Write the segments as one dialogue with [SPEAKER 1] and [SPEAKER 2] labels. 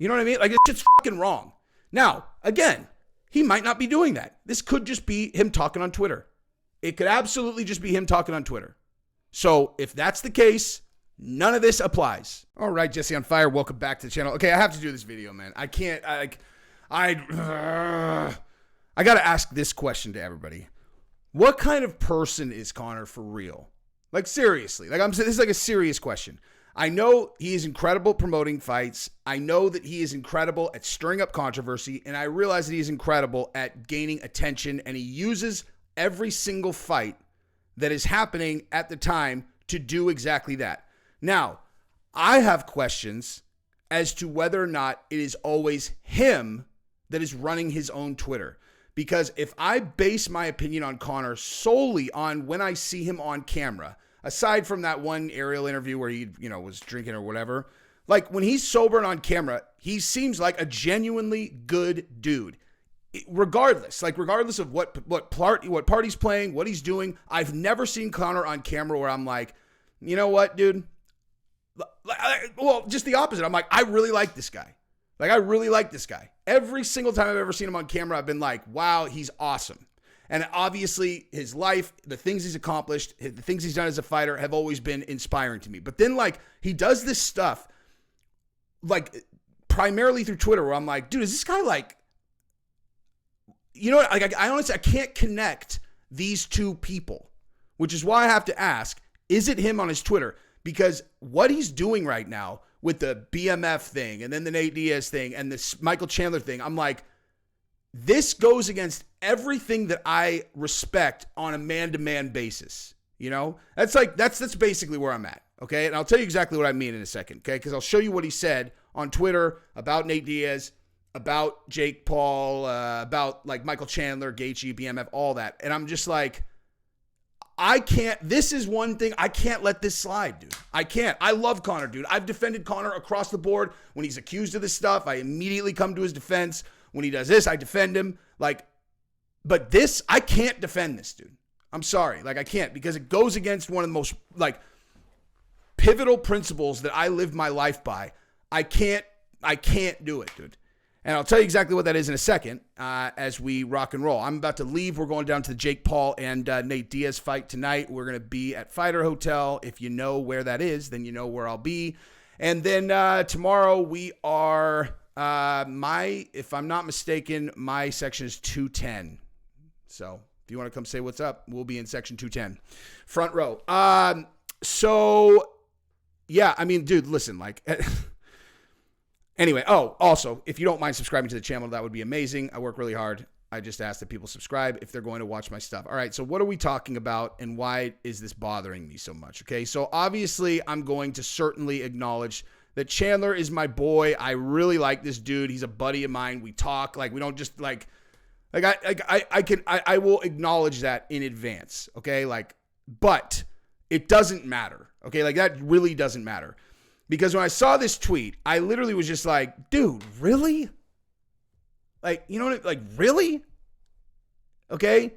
[SPEAKER 1] You know what I mean? Like, this shit's fucking wrong. Now, again, he might not be doing that. This could just be him talking on Twitter. It could absolutely just be him talking on Twitter. So if that's the case, none of this applies. All right, Jesse on Fire, welcome back to the channel. Okay, I have to do this video, man. I can't, I got to ask this question to everybody. What kind of person is Conor for real? Like, seriously. Like, this is like a serious question. I know he is incredible at promoting fights. I know that he is incredible at stirring up controversy. And I realize that he is incredible at gaining attention. And he uses every single fight that is happening at the time to do exactly that. Now, I have questions as to whether or not it is always him that is running his own Twitter. Because if I base my opinion on Conor solely on when I see him on camera, aside from that one aerial interview where he, was drinking or whatever, like when he's sober and on camera, he seems like a genuinely good dude. Regardless of what part he's playing, what he's doing, I've never seen Conor on camera where I'm like, you know what, dude? Well, just the opposite. I'm like, I really like this guy. Like, I really like this guy. Every single time I've ever seen him on camera, I've been like, wow, he's awesome. And obviously, his life, the things he's accomplished, the things he's done as a fighter have always been inspiring to me. But then, like, he does this stuff, like, primarily through Twitter, where I'm like, dude, is this guy, like, you know what? Like, I honestly, I can't connect these two people, which is why I have to ask, is it him on his Twitter? Because what he's doing right now with the BMF thing and then the Nate Diaz thing and this Michael Chandler thing, I'm like, this goes against everything that I respect on a man-to-man basis. That's basically where I'm at. Okay. And I'll tell you exactly what I mean in a second. Okay. Cause I'll show you what he said on Twitter about Nate Diaz, about Jake Paul, about like Michael Chandler, Gaethje, BMF, all that. And I'm just like, this is one thing, I can't let this slide, dude. I can't. I love Conor, dude. I've defended Conor across the board. When he's accused of this stuff, I immediately come to his defense. When he does this, I defend him. But this, I can't defend this, dude. I'm sorry. I can't, because it goes against one of the most, pivotal principles that I live my life by. I can't do it, dude. And I'll tell you exactly what that is in a second as we rock and roll. I'm about to leave. We're going down to the Jake Paul and Nate Diaz fight tonight. We're going to be at Fighter Hotel. If you know where that is, then you know where I'll be. And then tomorrow we are, if I'm not mistaken, my section is 210. So if you want to come say what's up, we'll be in section 210. Front row. Yeah, I mean, dude, listen, anyway, also, if you don't mind subscribing to the channel, that would be amazing. I work really hard. I just ask that people subscribe if they're going to watch my stuff. All right, so what are we talking about and why is this bothering me so much? Okay, so obviously I'm going to certainly acknowledge that Chandler is my boy. I really like this dude. He's a buddy of mine. We talk, we don't just I will acknowledge that in advance, okay? But it doesn't matter, okay? That really doesn't matter. Because when I saw this tweet, I literally was just like, dude, really? Really? Okay?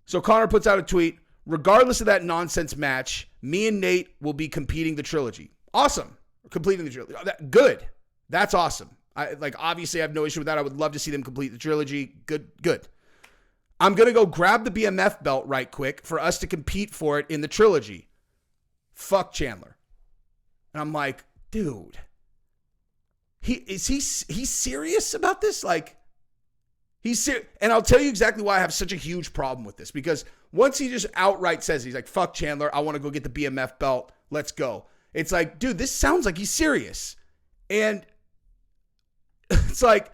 [SPEAKER 1] So Conor puts out a tweet, regardless of that nonsense match, me and Nate will be completing the trilogy. Awesome. Completing the trilogy. Good. That's awesome. Obviously I have no issue with that. I would love to see them complete the trilogy. Good. I'm going to go grab the BMF belt right quick for us to compete for it in the trilogy. Fuck Chandler. And I'm like, dude, he's serious about this? He's serious. And I'll tell you exactly why I have such a huge problem with this. Because once he just outright says, he's like, fuck Chandler, I want to go get the BMF belt. Let's go. It's like, dude, this sounds like he's serious. And it's like,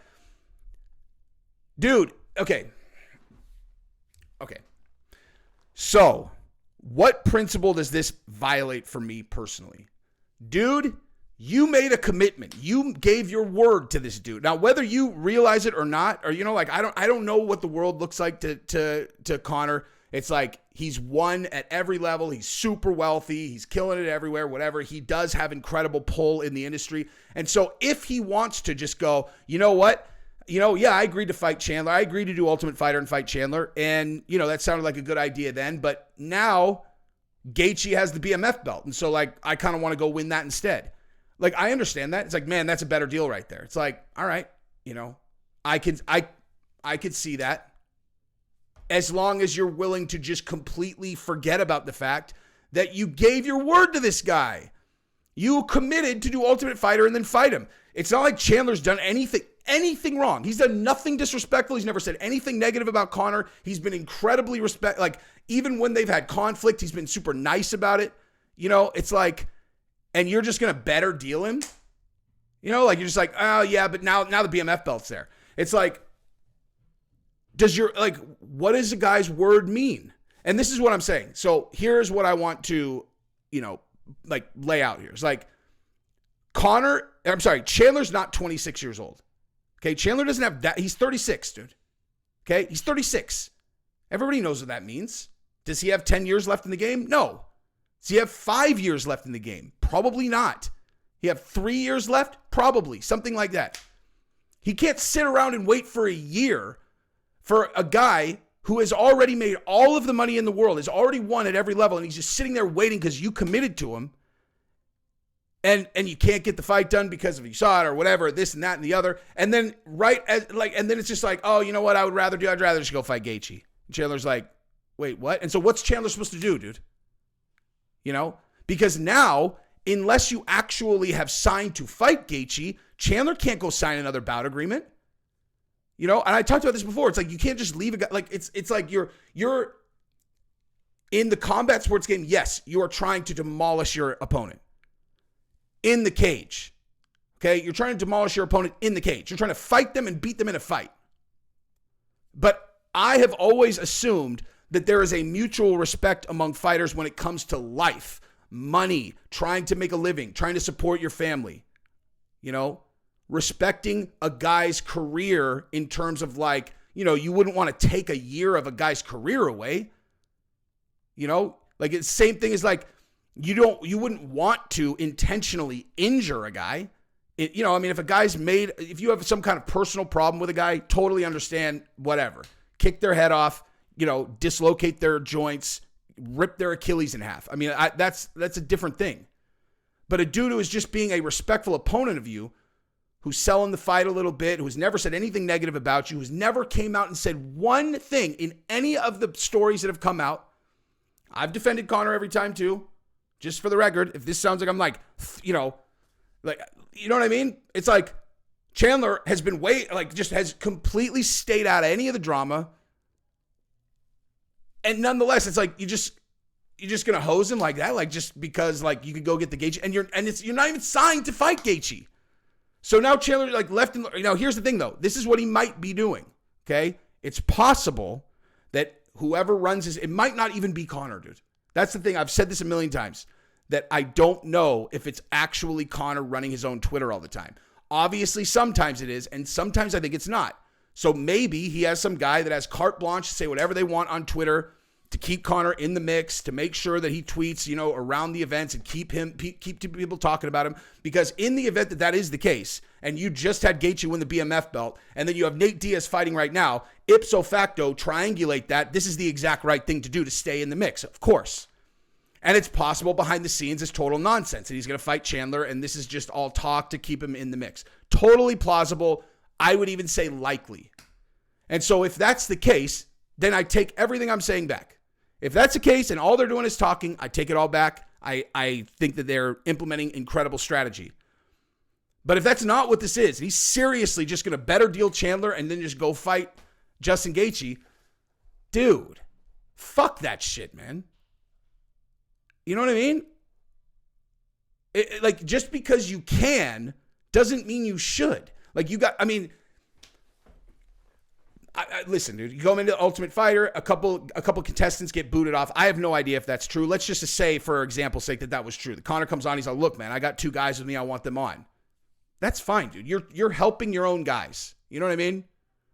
[SPEAKER 1] dude, okay. So what principle does this violate for me personally? Dude, you made a commitment. You gave your word to this dude. Now, whether you realize it or not, or, I don't know what the world looks like to Conor. It's like he's won at every level. He's super wealthy. He's killing it everywhere, whatever. He does have incredible pull in the industry. And so if he wants to just go, you know what? Yeah, I agreed to fight Chandler. I agreed to do Ultimate Fighter and fight Chandler. And, that sounded like a good idea then. But now Gaethje has the BMF belt. And so, I kind of want to go win that instead. Like, I understand that. It's like, man, that's a better deal right there. It's like, all right, you know, I could see that, as long as you're willing to just completely forget about the fact that you gave your word to this guy. You committed to do Ultimate Fighter and then fight him. It's not like Chandler's done anything wrong. He's done nothing disrespectful. He's never said anything negative about Conor. He's been incredibly like, even when they've had conflict, he's been super nice about it. You know, it's like, and you're just going to better deal him? You know, like, you're just like, oh yeah, but now the BMF belt's there. It's like, what does a guy's word mean? And this is what I'm saying. So here's what I want to, you know, like, lay out here. It's like, Chandler's not 26 years old. Okay, Chandler doesn't have that. He's 36, dude. Okay, he's 36. Everybody knows what that means. Does he have 10 years left in the game? No. Does he have 5 years left in the game? Probably not. He have 3 years left? Probably. Something like that. He can't sit around and wait for a year for a guy who has already made all of the money in the world, has already won at every level, and he's just sitting there waiting because you committed to him, and you can't get the fight done because of you saw it or whatever, this and that and the other, and then and then it's just like, oh, you know what, I'd rather just go fight Gaethje. And Chandler's like, wait, what? And so what's Chandler supposed to do, dude? You know, because now, unless you actually have signed to fight Gaethje, Chandler can't go sign another bout agreement. You know, and I talked about this before. It's like, you can't just leave a guy. Like, it's like you're in the combat sports game. Yes, you are trying to demolish your opponent in the cage. Okay, you're trying to demolish your opponent in the cage. You're trying to fight them and beat them in a fight. But I have always assumed that there is a mutual respect among fighters when it comes to life, money, trying to make a living, trying to support your family. You know, respecting a guy's career in terms of, like, you know, you wouldn't want to take a year of a guy's career away. You know, like, it's the same thing as, like, you wouldn't want to intentionally injure a guy. You know, I mean, if you have some kind of personal problem with a guy, totally understand, whatever. Kick their head off, you know, dislocate their joints, rip their Achilles in half. I mean, that's a different thing. But a dude who is just being a respectful opponent of you, who's selling the fight a little bit, who's never said anything negative about you, who's never came out and said one thing in any of the stories that have come out. I've defended Conor every time too, just for the record. If this sounds like I'm like, you know what I mean? It's like Chandler has been just has completely stayed out of any of the drama. And nonetheless, it's like, you're just gonna hose him like that, like, just because, like, you could go get the Gaethje, and you're not even signed to fight Gaethje. So now Chandler, like, left and, you know, here's the thing though. This is what he might be doing. Okay, it's possible that whoever runs it might not even be Conor, dude. That's the thing. I've said this a million times, that I don't know if it's actually Conor running his own Twitter all the time. Obviously, sometimes it is, and sometimes I think it's not. So maybe he has some guy that has carte blanche to say whatever they want on Twitter to keep Conor in the mix, to make sure that he tweets, you know, around the events and keep people talking about him. Because in the event that is the case, and you just had Gaethje win the BMF belt, and then you have Nate Diaz fighting right now, ipso facto, triangulate that. This is the exact right thing to do to stay in the mix, of course. And it's possible behind the scenes it's total nonsense, and he's going to fight Chandler, and this is just all talk to keep him in the mix. Totally plausible. I would even say likely. And so if that's the case, then I take everything I'm saying back. If that's the case and all they're doing is talking, I take it all back. I think that they're implementing incredible strategy. But if that's not what this is, he's seriously just going to better deal Chandler and then just go fight Justin Gaethje, dude, fuck that shit, man. You know what I mean? Like, just because you can doesn't mean you should. Like, listen, dude, you go into Ultimate Fighter, a couple contestants get booted off. I have no idea if that's true. Let's just say, for example's sake, that was true. The Conor comes on, he's like, look, man, I got 2 guys with me, I want them on. That's fine, dude. You're helping your own guys. You know what I mean?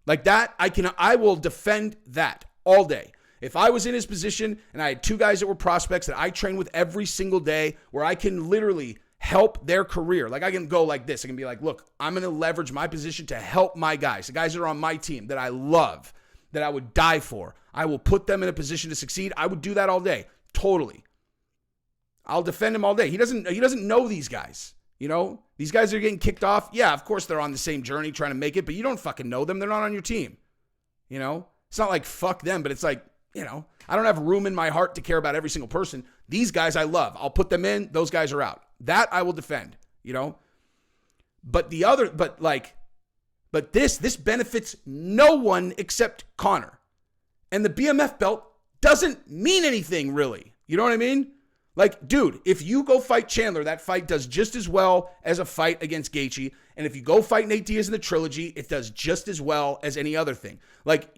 [SPEAKER 1] Like that, I will defend that all day. If I was in his position and I had 2 guys that were prospects that I train with every single day, where I can literally help their career. Like, I can go like this. I can be like, look, I'm going to leverage my position to help my guys, the guys that are on my team that I love, that I would die for. I will put them in a position to succeed. I would do that all day. Totally. I'll defend him all day. He doesn't know these guys. You know, these guys are getting kicked off. Yeah, of course they're on the same journey trying to make it, but you don't fucking know them. They're not on your team. You know, it's not like fuck them, but it's like, you know, I don't have room in my heart to care about every single person. These guys I love. I'll put them in. Those guys are out. That I will defend, you know. But this benefits no one except Conor. And the BMF belt doesn't mean anything really. You know what I mean? Like, dude, if you go fight Chandler, that fight does just as well as a fight against Gaethje. And if you go fight Nate Diaz in the trilogy, it does just as well as any other thing. Like,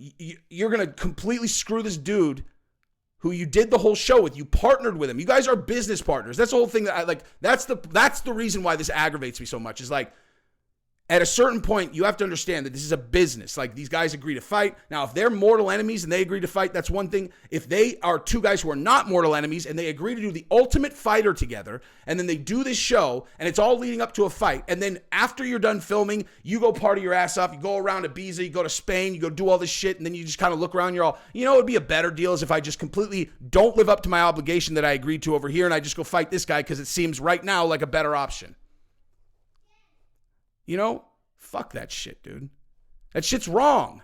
[SPEAKER 1] you're going to completely screw this dude who you did the whole show with. You partnered with him. You guys are business partners. That's the whole thing that I like. That's the reason why this aggravates me so much is like, at a certain point, you have to understand that this is a business. Like, these guys agree to fight. Now, if they're mortal enemies and they agree to fight, that's one thing. If they are two guys who are not mortal enemies and they agree to do the Ultimate Fighter together, and then they do this show, and it's all leading up to a fight, and then after you're done filming, you go party your ass off, you go around to Ibiza, you go to Spain, you go do all this shit, and then you just kind of look around, you're all, you know, it would be a better deal is if I just completely don't live up to my obligation that I agreed to over here, and I just go fight this guy because it seems right now like a better option. You know? Fuck that shit, dude. That shit's wrong.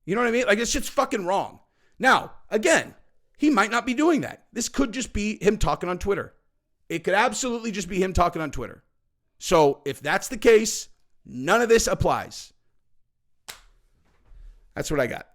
[SPEAKER 1] You know what I mean? Like, this shit's fucking wrong. Now, again, he might not be doing that. This could just be him talking on Twitter. It could absolutely just be him talking on Twitter. So if that's the case, none of this applies. That's what I got.